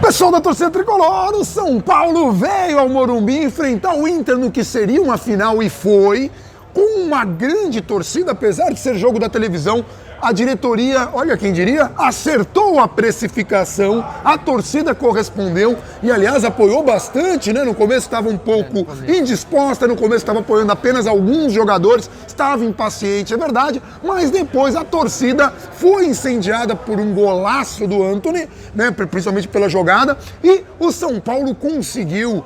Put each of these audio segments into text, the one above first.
Pessoal da torcida tricolor, o São Paulo veio ao Morumbi enfrentar o Inter no que seria uma final e foi, com uma grande torcida, apesar de ser jogo da televisão. A diretoria, olha quem diria, acertou a precificação, a torcida correspondeu e, aliás, apoiou bastante, né? No começo estava um pouco indisposta, no começo estava apoiando apenas alguns jogadores, estava impaciente, é verdade, mas depois a torcida foi incendiada por um golaço do Antony, né? Principalmente pela jogada, e o São Paulo conseguiu,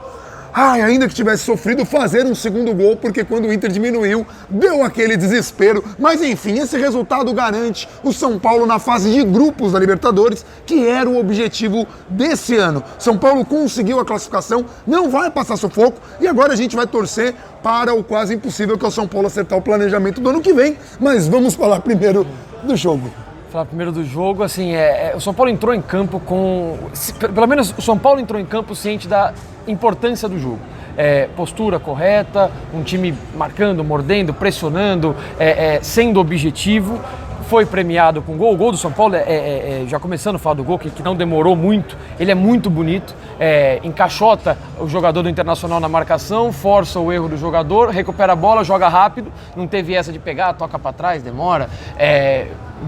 ainda que tivesse sofrido, fazer um segundo gol, porque quando o Inter diminuiu, deu aquele desespero. Mas enfim, esse resultado garante o São Paulo na fase de grupos da Libertadores, que era o objetivo desse ano. São Paulo conseguiu a classificação, não vai passar sufoco, e agora a gente vai torcer para o quase impossível, que é o São Paulo acertar o planejamento do ano que vem. Mas vamos falar primeiro do jogo. Falar primeiro do jogo, assim, o São Paulo entrou em campo com... Pelo menos o São Paulo entrou em campo ciente da importância do jogo. Postura correta, um time marcando, mordendo, pressionando, sendo objetivo. Foi premiado com gol. O gol do São Paulo, já começando a falar do gol, que não demorou muito, ele é muito bonito. Encaixota o jogador do Internacional na marcação, força o erro do jogador, recupera a bola, joga rápido, não teve essa de pegar, toca para trás, demora.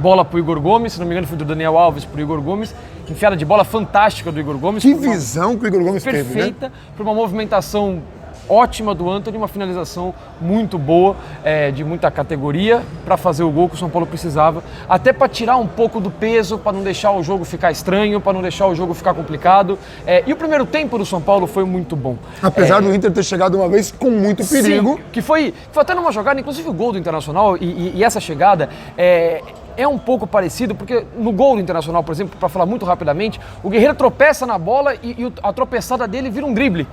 Bola pro Igor Gomes, se não me engano foi do Daniel Alves pro Igor Gomes, enfiada de bola fantástica do Igor Gomes. Que visão que o Igor Gomes teve, né? Perfeita, para uma movimentação ótima do Antony, uma finalização muito boa, de muita categoria, para fazer o gol que o São Paulo precisava, até para tirar um pouco do peso, para não deixar o jogo ficar estranho, para não deixar o jogo ficar complicado. E o primeiro tempo do São Paulo foi muito bom. Apesar do Inter ter chegado uma vez com muito perigo. Sim, que foi até numa jogada, inclusive o gol do Internacional e essa chegada é um pouco parecido, porque no gol do Internacional, por exemplo, para falar muito rapidamente, o Guerreiro tropeça na bola e a tropeçada dele vira um drible.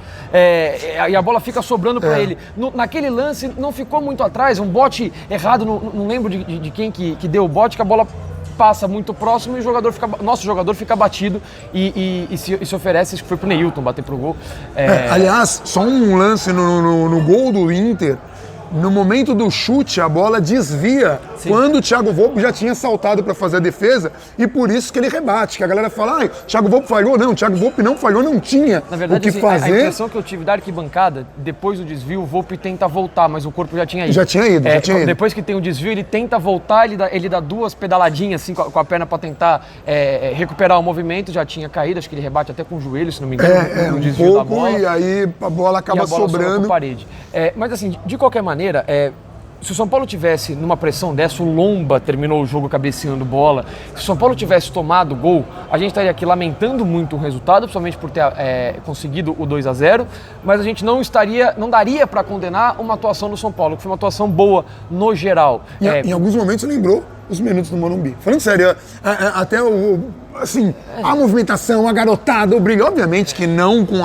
E a bola fica sobrando para ele. Naquele lance não ficou muito atrás, um bote errado, não lembro de quem que deu o bote, que a bola passa muito próximo e nosso jogador fica batido e se oferece, acho que foi pro Neilton bater pro gol. Aliás, só um lance no gol do Inter. No momento do chute, a bola desvia. Sim. Quando o Thiago Volpi já tinha saltado para fazer a defesa, e por isso que ele rebate, que a galera fala, Thiago Volpi falhou. Não, o Thiago Volpi não falhou, não tinha. Na verdade, o que fazer. A impressão que eu tive da arquibancada, depois do desvio, o Volpi tenta voltar, mas o corpo já tinha ido. Já tinha ido. Depois que tem o desvio, ele tenta voltar, ele dá duas pedaladinhas assim, com a perna para tentar recuperar o movimento, já tinha caído, acho que ele rebate até com o joelho, se não me engano, no desvio da bola. E aí a bola acaba sobrando. Com a parede. Mas assim, de qualquer maneira, se o São Paulo tivesse numa pressão dessa, o Lomba terminou o jogo cabeceando bola, se o São Paulo tivesse tomado o gol, a gente estaria aqui lamentando muito o resultado, principalmente por ter conseguido o 2-0, mas a gente não daria para condenar uma atuação do São Paulo, que foi uma atuação boa no geral. Em alguns momentos lembrou os minutos do Morumbi. Falando sério, até a movimentação, a garotada, o brilho, obviamente que não com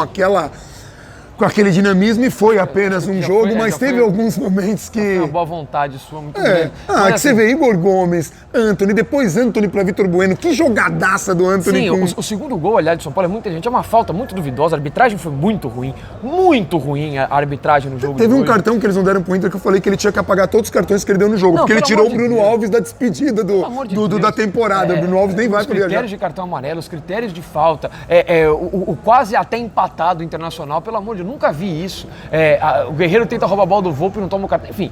aquele dinamismo, e foi apenas um jogo, mas teve alguns momentos que... Foi uma boa vontade sua, muito grande. Que você vê Igor Gomes, Antony, depois Antony para Vitor Bueno, que jogadaça do Antony. Sim, o segundo gol, aliás, de São Paulo é muito inteligente, é uma falta muito duvidosa, a arbitragem foi muito ruim a arbitragem no jogo. Teve um cartão que eles não deram pro Inter, que eu falei que ele tinha que apagar todos os cartões que ele deu no jogo, porque ele tirou o Bruno Alves da despedida da temporada. O Bruno Alves nem vai para viajar. Os critérios de cartão amarelo, os critérios de falta, o quase até empatado Internacional, pelo amor de Deus, nunca vi isso. O Guerreiro tenta roubar a bola do Volpi e não toma o cartão. Enfim,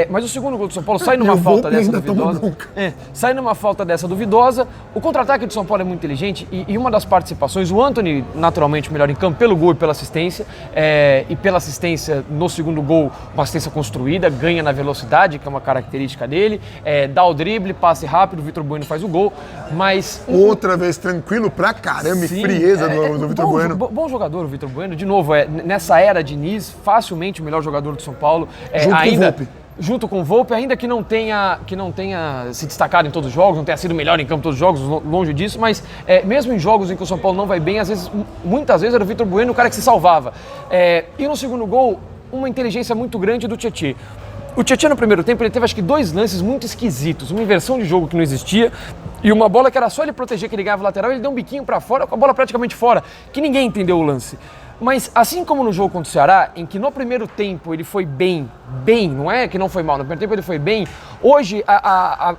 mas o segundo gol do São Paulo sai numa falta dessa duvidosa. Sai numa falta dessa duvidosa. O contra-ataque do São Paulo é muito inteligente e uma das participações, o Antony, naturalmente, melhor em campo pelo gol e pela assistência. E pela assistência no segundo gol, uma assistência construída, ganha na velocidade, que é uma característica dele. Dá o drible, passe rápido, o Vitor Bueno faz o gol. Mas outra vez tranquilo pra caramba, sim, frieza do Vitor Bueno. Bom jogador o Vitor Bueno. De novo, nessa era de Diniz, facilmente o melhor jogador do São Paulo. Junto com o Volpi, ainda que não tenha se destacado em todos os jogos, não tenha sido melhor em campo em todos os jogos, longe disso, mas mesmo em jogos em que o São Paulo não vai bem, muitas vezes era o Vitor Bueno o cara que se salvava. E no segundo gol, uma inteligência muito grande do Tietê. O Tietê no primeiro tempo, ele teve acho que 2 lances muito esquisitos, uma inversão de jogo que não existia e uma bola que era só ele proteger que ele ganhava lateral, ele deu um biquinho para fora, com a bola praticamente fora, que ninguém entendeu o lance. Mas assim como no jogo contra o Ceará, em que no primeiro tempo ele foi bem, não é que não foi mal, no primeiro tempo ele foi bem, hoje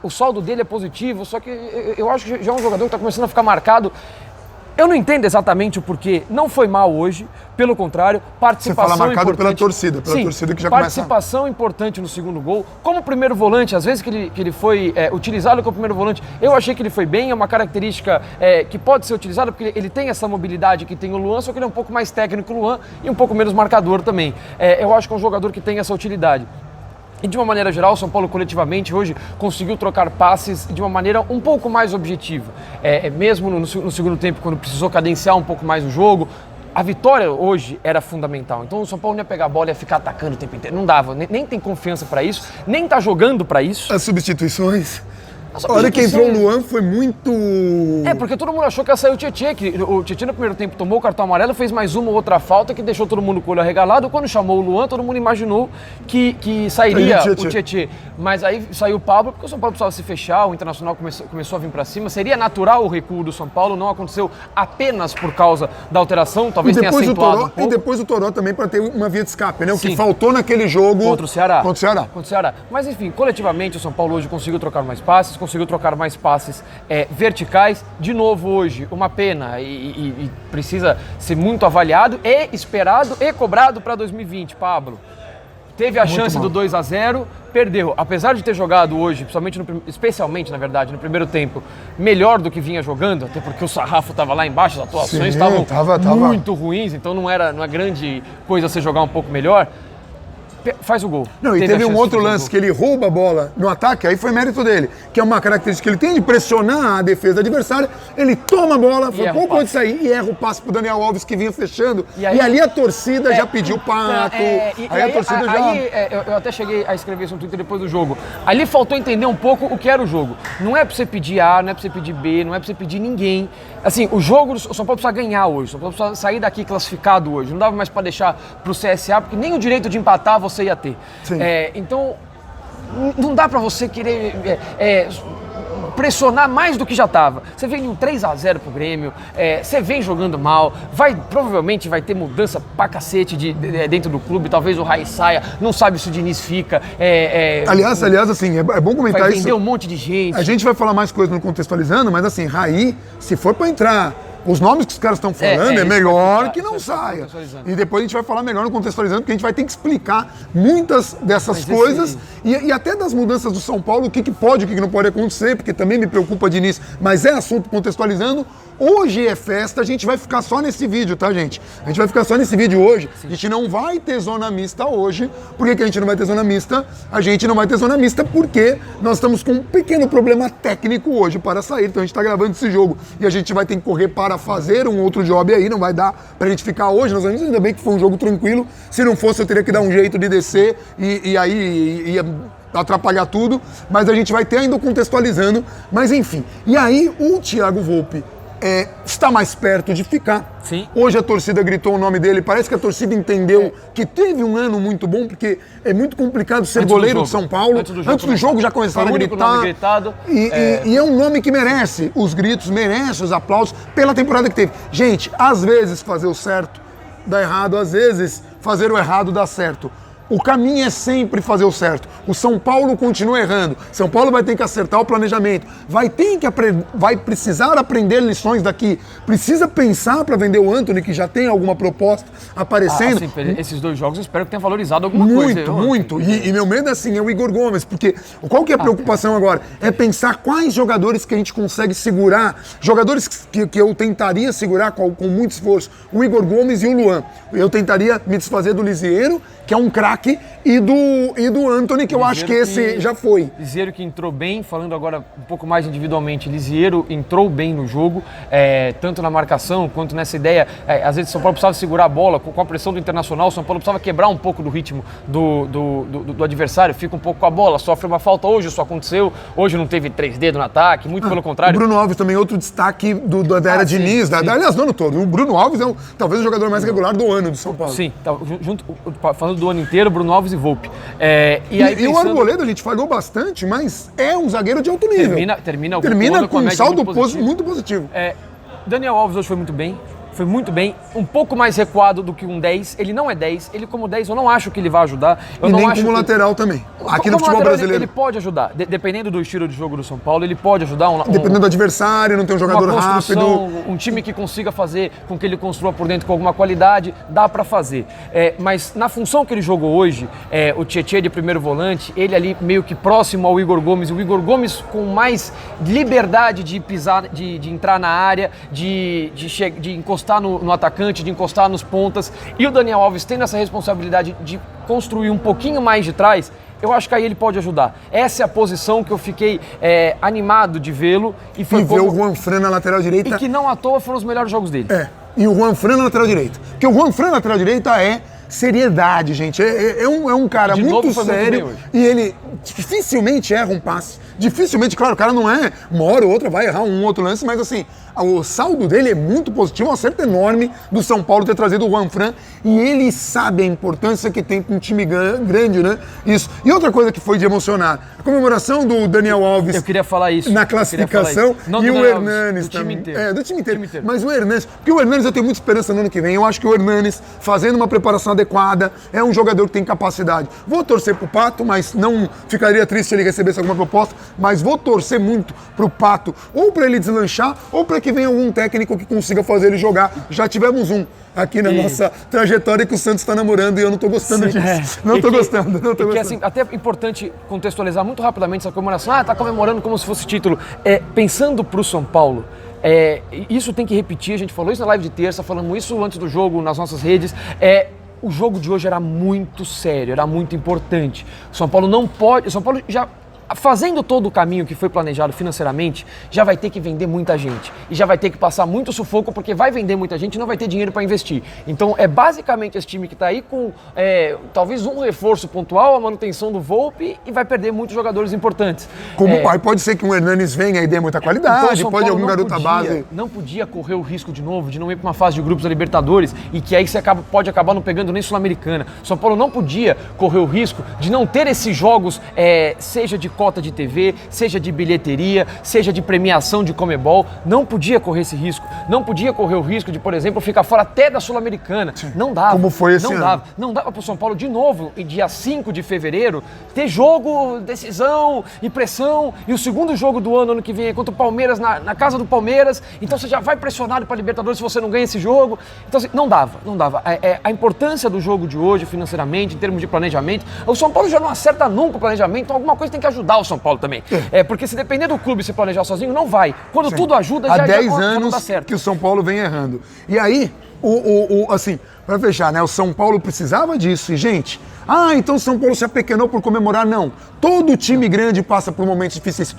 o saldo dele é positivo, só que eu acho que já é um jogador que está começando a ficar marcado Eu não entendo exatamente o porquê. Não foi mal hoje, pelo contrário, participação Você fala marcado importante. pela torcida que já participação importante no segundo gol. Como primeiro volante, às vezes que ele foi utilizado como primeiro volante, eu achei que ele foi bem, é uma característica que pode ser utilizada, porque ele tem essa mobilidade que tem o Luan, só que ele é um pouco mais técnico que o Luan e um pouco menos marcador também. Eu acho que é um jogador que tem essa utilidade. E de uma maneira geral, o São Paulo coletivamente hoje conseguiu trocar passes de uma maneira um pouco mais objetiva. Mesmo no segundo tempo, quando precisou cadenciar um pouco mais o jogo, a vitória hoje era fundamental. Então o São Paulo não ia pegar a bola e ia ficar atacando o tempo inteiro. Não dava, nem tem confiança para isso, nem tá jogando para isso. As substituições... A hora que entrou o Luan foi muito... Porque todo mundo achou que ia sair o Tietê, que o Tietê no primeiro tempo tomou o cartão amarelo, fez mais uma ou outra falta que deixou todo mundo com o olho arregalado. Quando chamou o Luan, todo mundo imaginou que sairia o Tietê. Mas aí saiu o Pablo, porque o São Paulo precisava se fechar, o Internacional começou a vir para cima. Seria natural o recuo do São Paulo, não aconteceu apenas por causa da alteração, talvez tenha acentuado um pouco. E depois o Toró também para ter uma via de escape, né? O Sim. que faltou naquele jogo... Contra o Ceará. Contra o Ceará. Mas enfim, coletivamente o São Paulo hoje conseguiu trocar mais passes, verticais. De novo hoje, uma pena e precisa ser muito avaliado e esperado e cobrado para 2020, Pablo. Teve a chance do 2-0, perdeu. Apesar de ter jogado hoje, especialmente, na verdade, no primeiro tempo, melhor do que vinha jogando, até porque o sarrafo estava lá embaixo, as atuações estavam muito ruins, então não é grande coisa você jogar um pouco melhor. Faz o gol. Não, e teve um outro lance que ele rouba a bola no ataque, aí foi mérito dele, que é uma característica que ele tem de pressionar a defesa adversária, ele toma a bola, foi pouco antes de sair e erra o passe pro Daniel Alves que vinha fechando, e ali a torcida já pediu pato, aí a torcida já... Eu até cheguei a escrever isso no Twitter depois do jogo, ali faltou entender um pouco o que era o jogo. Não é pra você pedir A, não é pra você pedir B, não é pra você pedir ninguém. Assim, o jogo, o São Paulo precisa ganhar hoje, o São Paulo precisa sair daqui classificado hoje, não dava mais pra deixar pro CSA, porque nem o direito de empatar você ia ter. Então, não dá pra você querer pressionar mais do que já estava. Você vem de um 3-0 pro Grêmio, você vem jogando mal, provavelmente vai ter mudança pra cacete dentro do clube, talvez o Raí saia, não sabe se o Diniz fica. Aliás, assim, é bom comentar vai isso. Vai vender um monte de gente. A gente vai falar mais coisas no Contextualizando, mas assim, Raí, se for pra entrar... Os nomes que os caras estão falando é melhor que não saia. E depois a gente vai falar melhor no Contextualizando, porque a gente vai ter que explicar muitas dessas coisas e até das mudanças do São Paulo, o que pode, o que não pode acontecer, porque também me preocupa Diniz, mas é assunto Contextualizando. Hoje é festa, a gente vai ficar só nesse vídeo, tá, gente? A gente vai ficar só nesse vídeo hoje. Sim. A gente não vai ter zona mista hoje. Por que a gente não vai ter zona mista? A gente não vai ter zona mista porque nós estamos com um pequeno problema técnico hoje para sair. Então a gente tá gravando esse jogo e a gente vai ter que correr para fazer um outro job aí. Não vai dar pra gente ficar hoje. Nós ainda bem que foi um jogo tranquilo. Se não fosse, eu teria que dar um jeito de descer e aí ia atrapalhar tudo. Mas a gente vai ter ainda Contextualizando. Mas enfim. E aí o Thiago Volpi está mais perto de ficar. Sim. Hoje a torcida gritou o nome dele, parece que a torcida entendeu que teve um ano muito bom, porque é muito complicado ser goleiro de São Paulo. Antes do jogo já começaram a gritar. E é um nome que merece os gritos, merece os aplausos pela temporada que teve. Gente, às vezes fazer o certo dá errado, às vezes fazer o errado dá certo. O caminho é sempre fazer o certo. O São Paulo continua errando. São Paulo vai ter que acertar o planejamento. Vai precisar aprender lições daqui. Precisa pensar para vender o Antony, que já tem alguma proposta aparecendo. Esses dois jogos eu espero que tenha valorizado alguma coisa. Muito. E meu medo é assim, é o Igor Gomes. Porque qual que é a preocupação agora? É pensar quais jogadores que a gente consegue segurar. Jogadores que eu tentaria segurar com muito esforço. O Igor Gomes e o Luan. Eu tentaria me desfazer do Lisieiro, que é um craque, e do Antony, que eu acho que esse já foi. Lisieiro que entrou bem, falando agora um pouco mais individualmente, Lisieiro entrou bem no jogo, tanto na marcação quanto nessa ideia. Às vezes o São Paulo precisava segurar a bola, com a pressão do Internacional, o São Paulo precisava quebrar um pouco do ritmo do adversário, fica um pouco com a bola, sofre uma falta. Hoje isso aconteceu, hoje não teve 3 dedos no ataque, muito pelo contrário. O Bruno Alves também, outro destaque da era Diniz, aliás, do ano todo. O Bruno Alves é talvez o jogador mais regular do ano do São Paulo. Sim, falando do ano inteiro, Bruno Alves e Volpi. E o Arboleda, a gente falhou bastante, mas é um zagueiro de alto nível. Termina com um saldo muito positivo. Daniel Alves hoje foi muito bem. foi muito bem, um pouco mais recuado do que um 10. Ele não é 10, ele como 10 eu não acho que ele vai ajudar. Eu e não nem acho como lateral também. Aqui no futebol brasileiro. Ele pode ajudar, dependendo do estilo de jogo do São Paulo, ele pode ajudar. Dependendo do adversário, não tem um jogador rápido. Um time que consiga fazer com que ele construa por dentro com alguma qualidade, dá pra fazer. Mas na função que ele jogou hoje, o Tietê de primeiro volante, ele ali meio que próximo ao Igor Gomes, o Igor Gomes com mais liberdade de pisar, de entrar na área, de encostar no atacante, de encostar nos pontas, e o Daniel Alves tendo essa responsabilidade de construir um pouquinho mais de trás, eu acho que aí ele pode ajudar. Essa é a posição que eu fiquei animado de vê-lo. E ver o Juanfran na lateral direita. E que não à toa foram os melhores jogos dele. E o Juanfran na lateral direita. Porque o Juanfran na lateral direita é seriedade, gente. É um cara muito sério e ele dificilmente erra um passe. Dificilmente, claro, o cara não é uma hora ou outra, vai errar um outro lance, mas assim, o saldo dele é muito positivo, um acerto enorme do São Paulo ter trazido o Juanfran e ele sabe a importância que tem para um time grande, né? Isso. E outra coisa que foi de emocionar, a comemoração do Daniel Alves. Eu queria falar isso. Na classificação Não e do o Hernanes do time também. inteiro. Do time inteiro. Mas o Hernanes, porque o Hernanes eu tenho muita esperança no ano que vem. Eu acho que o Hernanes, fazendo uma preparação adequada, é um jogador que tem capacidade. Vou torcer pro Pato, mas não ficaria triste se ele recebesse alguma proposta, mas vou torcer muito pro Pato, ou para ele deslanchar, ou para que venha algum técnico que consiga fazer ele jogar. Já tivemos um aqui na nossa trajetória que o Santos está namorando e eu não tô gostando disso. Não tô gostando. Assim, até é importante contextualizar muito rapidamente essa comemoração. Tá comemorando como se fosse título. Pensando pro São Paulo, isso tem que repetir, a gente falou isso na live de terça, falamos isso antes do jogo nas nossas redes. O jogo de hoje era muito sério, era muito importante. O São Paulo não pode. O São Paulo já, fazendo todo o caminho que foi planejado financeiramente, já vai ter que vender muita gente. E já vai ter que passar muito sufoco, porque vai vender muita gente e não vai ter dinheiro para investir. Então é basicamente esse time que está aí com talvez um reforço pontual, a manutenção do Volpi, e vai perder muitos jogadores importantes. Pode ser que um Hernanes venha e dê muita qualidade, então, pode algum garoto à base. Não podia correr o risco de novo de não ir para uma fase de grupos da Libertadores e que aí você pode acabar não pegando nem Sul-Americana. São Paulo não podia correr o risco de não ter esses jogos, seja de cota de TV, seja de bilheteria, seja de premiação de Comebol, não podia correr esse risco. Não podia correr o risco de, por exemplo, ficar fora até da Sul-Americana. Não dava. Como foi esse ano? Não dava para o São Paulo, de novo, em dia 5 de fevereiro, ter jogo, decisão e pressão, e o segundo jogo do ano que vem é contra o Palmeiras, na casa do Palmeiras, então você já vai pressionado para a Libertadores se você não ganha esse jogo. Então, assim, não dava. A importância do jogo de hoje, financeiramente, em termos de planejamento, o São Paulo já não acerta nunca o planejamento, então alguma coisa tem que ajudar o São Paulo também. Porque se depender do clube se planejar sozinho, não vai. Quando tudo ajuda, já 10 já anos não dá certo. Que o São Paulo vem errando. E aí, assim, para fechar, né? O São Paulo precisava disso. E, gente, então o São Paulo se apequenou por comemorar. Não. Todo time grande passa por momentos difíceis.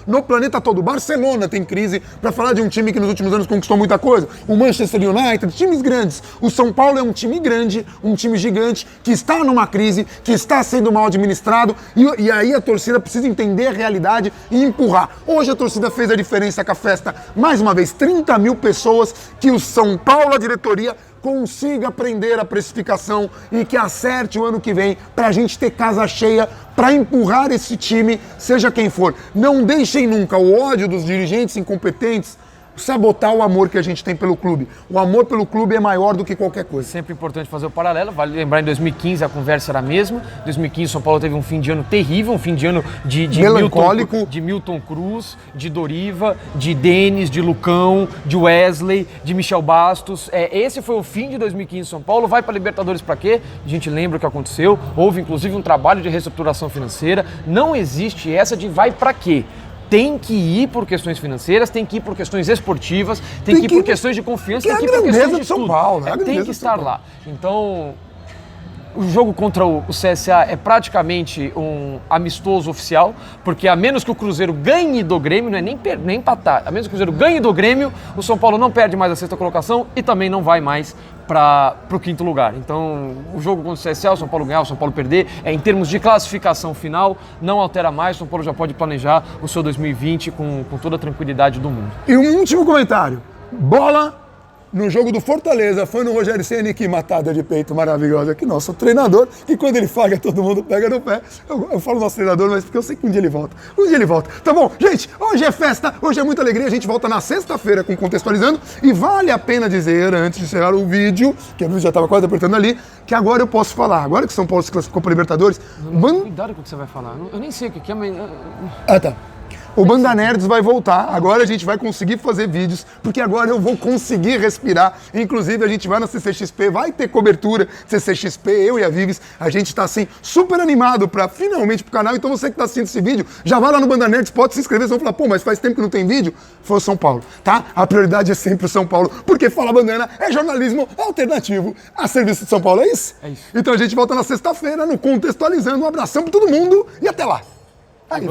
No planeta todo. Barcelona tem crise, para falar de um time que nos últimos anos conquistou muita coisa. O Manchester United, times grandes. O São Paulo é um time grande, um time gigante, que está numa crise, que está sendo mal administrado. E aí a torcida precisa entender a realidade e empurrar. Hoje a torcida fez a diferença com a festa. Mais uma vez, 30 mil pessoas que o São Paulo, a diretoria, consiga prender a precificação e que acerte o ano que vem para a gente ter casa cheia para empurrar esse time, seja quem for. Não deixem nunca o ódio dos dirigentes incompetentes sabotar o amor que a gente tem pelo clube. O amor pelo clube é maior do que qualquer coisa. Sempre importante fazer o paralelo. Vale lembrar, em 2015 a conversa era a mesma. Em 2015 São Paulo teve um fim de ano terrível, um fim de ano de melancólico, de Milton Cruz, de Doriva, de Denis, de Lucão, de Wesley, de Michel Bastos. Esse foi o fim de 2015 São Paulo. Vai para a Libertadores para quê? A gente lembra o que aconteceu. Houve inclusive um trabalho de reestruturação financeira. Não existe essa de vai para quê? Tem que ir por questões financeiras, tem que ir por questões esportivas, tem que ir por questões de confiança, tem que ir por questões de São Paulo, tem que estar lá. Então, o jogo contra o CSA é praticamente um amistoso oficial, porque a menos que o Cruzeiro ganhe do Grêmio, não é nem empatar, a menos que o Cruzeiro ganhe do Grêmio, o São Paulo não perde mais a sexta colocação e também não vai mais para o quinto lugar. Então, o jogo contra o CSA, o São Paulo ganhar, o São Paulo perder, em termos de classificação final, não altera mais, o São Paulo já pode planejar o seu 2020 com toda a tranquilidade do mundo. E um último comentário. Bola no jogo do Fortaleza, foi no Rogério Ceni, que matada de peito maravilhosa, que nosso treinador, que quando ele fala, todo mundo pega no pé. Eu falo nosso treinador, mas porque eu sei que um dia ele volta. Um dia ele volta. Tá bom, gente, hoje é festa, hoje é muita alegria, a gente volta na sexta-feira com Contextualizando, e vale a pena dizer, antes de encerrar o vídeo, que a luz já estava quase apertando ali, que agora eu posso falar, agora que São Paulo se classificou para Libertadores... Cuidado com o que você vai falar, eu nem sei o que é, mas... Ah, tá. O Banda Nerds vai voltar, agora a gente vai conseguir fazer vídeos, porque agora eu vou conseguir respirar. Inclusive a gente vai na CCXP, vai ter cobertura CCXP, eu e a Vives, a gente tá assim super animado pra finalmente pro canal, então você que tá assistindo esse vídeo, já vai lá no Banda Nerds, pode se inscrever, vocês vão falar, pô, mas faz tempo que não tem vídeo? Foi o São Paulo, tá? A prioridade é sempre o São Paulo, porque Fala Bandana é jornalismo alternativo a serviço de São Paulo, é isso? É isso. Então a gente volta na sexta-feira no Contextualizando, um abração pra todo mundo e até lá! Aí.